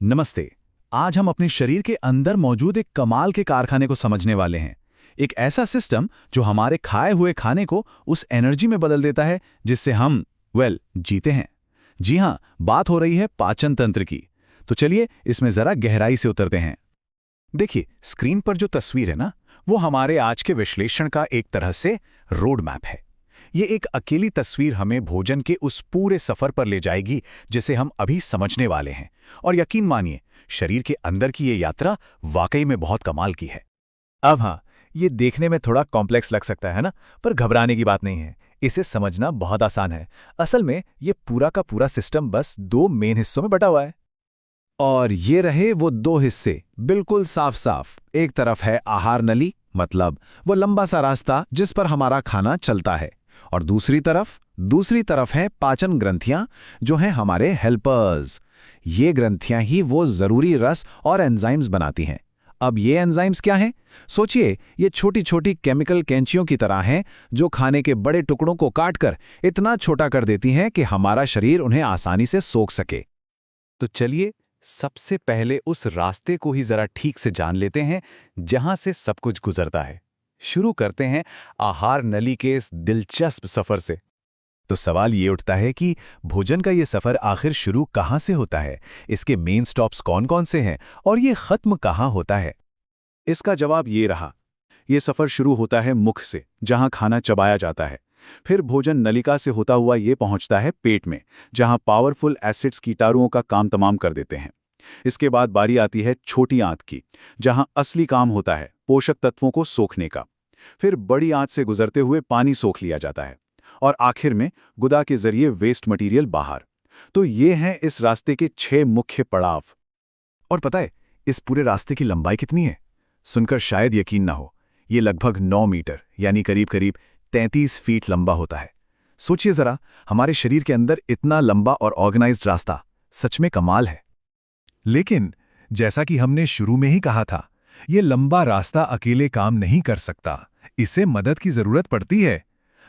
नमस्ते। आज हम अपने शरीर के अंदर मौजूद एक कमाल के कारखाने को समझने वाले हैं। एक ऐसा सिस्टम जो हमारे खाए हुए खाने को उस एनर्जी में बदल देता है जिससे हम जीते हैं। जी हाँ, बात हो रही है पाचन तंत्र की। तो चलिए इसमें जरा गहराई से उतरते हैं। देखिए, स्क्रीन पर जो तस्वीर है ना, वो हमारे आज के विश्लेषण का एक तरह से रोड मैप है। ये एक अकेली तस्वीर हमें भोजन के उस पूरे सफर पर ले जाएगी जिसे हम अभी समझने वाले हैं। और यकीन मानिए, शरीर के अंदर की ये यात्रा वाकई में बहुत कमाल की है। अब हाँ, ये देखने में थोड़ा कॉम्प्लेक्स लग सकता है ना, पर घबराने की बात नहीं है। इसे समझना बहुत आसान है। असल में ये पूरा का पूरा सिस्टम बस दो मेन हिस्सों में बटा हुआ है। और ये रहे वो दो हिस्से, बिल्कुल साफ साफ। एक तरफ है आहार नली, मतलब वो लंबा सा रास्ता जिस पर हमारा खाना चलता है। और दूसरी तरफ है पाचन ग्रंथियां, जो हैं हमारे हेल्पर्स। ये ग्रंथियां ही वो जरूरी रस और एंजाइम्स बनाती हैं। अब ये एंजाइम्स क्या हैं? सोचिए, ये छोटी छोटी केमिकल कैंचियों की तरह हैं जो खाने के बड़े टुकड़ों को काटकर इतना छोटा कर देती हैं कि हमारा शरीर उन्हें आसानी से सोख सके। तो चलिए सबसे पहले उस रास्ते को ही जरा ठीक से जान लेते हैं जहां से सब कुछ गुजरता है। शुरू करते हैं आहार नली के इस दिलचस्प सफर से। तो सवाल ये उठता है कि भोजन का ये सफर आखिर शुरू कहाँ से होता है, इसके मेन स्टॉप्स कौन कौन से हैं और ये खत्म कहाँ होता है? इसका जवाब ये रहा। ये सफर शुरू होता है मुख से, जहां खाना चबाया जाता है। फिर भोजन नलिका से होता हुआ ये पहुंचता है पेट में, जहां पावरफुल एसिड्स कीटाणुओं का काम तमाम कर देते हैं। इसके बाद बारी आती है छोटी आंत की, जहां असली काम होता है पोषक तत्वों को सोखने का। फिर बड़ी आंत से गुजरते हुए पानी सोख लिया जाता है और आखिर में गुदा के जरिए वेस्ट मटेरियल बाहर। तो ये हैं इस रास्ते के 6 मुख्य पड़ाव। और पता है इस पूरे रास्ते की लंबाई कितनी है? सुनकर शायद यकीन ना हो, ये लगभग 9 मीटर यानी करीब करीब 33 फीट लंबा होता है। सोचिए जरा, हमारे शरीर के अंदर इतना लंबा और ऑर्गेनाइज्ड रास्ता सच में कमाल है। लेकिन जैसा कि हमने शुरू में ही कहा था, ये लंबा रास्ता अकेले काम नहीं कर सकता, इसे मदद की जरूरत पड़ती है।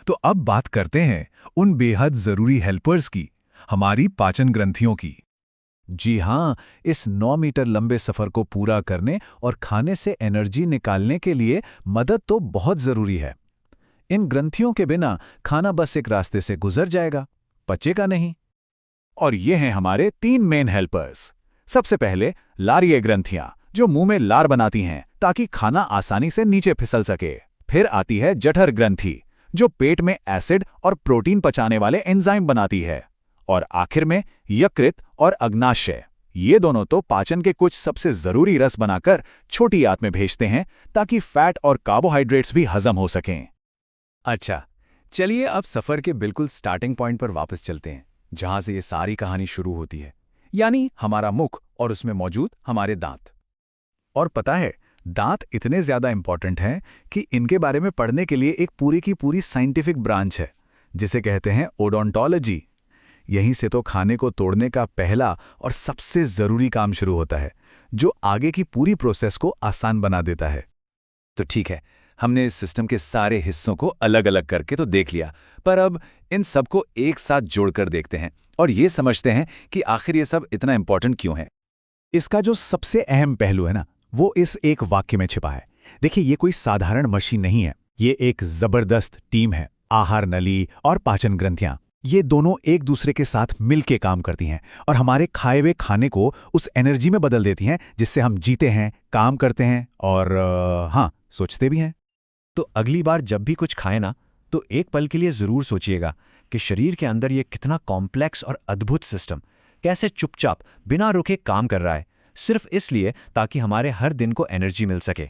तो अब बात करते हैं उन बेहद जरूरी हेल्पर्स की, हमारी पाचन ग्रंथियों की। जी हाँ, इस 9 मीटर लंबे सफर को पूरा करने और खाने से एनर्जी निकालने के लिए मदद तो बहुत जरूरी है। इन ग्रंथियों के बिना खाना बस एक रास्ते से गुजर जाएगा, पचेगा नहीं। और ये हैं हमारे 3 मेन हेल्पर्स। सबसे पहले लारीय ग्रंथियां, जो मुंह में लार बनाती हैं ताकि खाना आसानी से नीचे फिसल सके। फिर आती है जठर ग्रंथि, जो पेट में एसिड और प्रोटीन पचाने वाले एंजाइम बनाती है। और आखिर में यकृत और अग्नाशय, ये दोनों तो पाचन के कुछ सबसे जरूरी रस बनाकर छोटी आंत में भेजते हैं ताकि फैट और कार्बोहाइड्रेट्स भी हजम हो सकें। अच्छा, चलिए अब सफर के बिल्कुल स्टार्टिंग पॉइंट पर वापस चलते हैं, जहां से ये सारी कहानी शुरू होती है, यानी हमारा मुख और उसमें मौजूद हमारे दांत। और पता है, दांत इतने ज्यादा इंपॉर्टेंट हैं कि इनके बारे में पढ़ने के लिए एक पूरी की पूरी साइंटिफिक ब्रांच है, जिसे कहते हैं ओडोंटोलॉजी। यहीं से तो खाने को तोड़ने का पहला और सबसे जरूरी काम शुरू होता है, जो आगे की पूरी प्रोसेस को आसान बना देता है। तो ठीक है, हमने इस सिस्टम के सारे हिस्सों को अलग अलग करके तो देख लिया, पर अब इन सबको एक साथ जोड़कर देखते हैं और ये समझते हैं कि आखिर ये सब इतना इंपॉर्टेंट क्यों है। इसका जो सबसे अहम पहलू है ना, वो इस एक वाक्य में छिपा है। देखिए, ये कोई साधारण मशीन नहीं है, ये एक जबरदस्त टीम है। आहार नली और पाचन ग्रंथियां, ये दोनों एक दूसरे के साथ मिलके काम करती हैं और हमारे खाए हुए खाने को उस एनर्जी में बदल देती हैं जिससे हम जीते हैं, काम करते हैं और हाँ, सोचते भी हैं। तो अगली बार जब भी कुछ खाएं ना, तो एक पल के लिए जरूर सोचिएगा कि शरीर के अंदर ये कितना कॉम्प्लेक्स और अद्भुत सिस्टम कैसे चुपचाप बिना रुके काम कर रहा है, सिर्फ इसलिए ताकि हमारे हर दिन को एनर्जी मिल सके।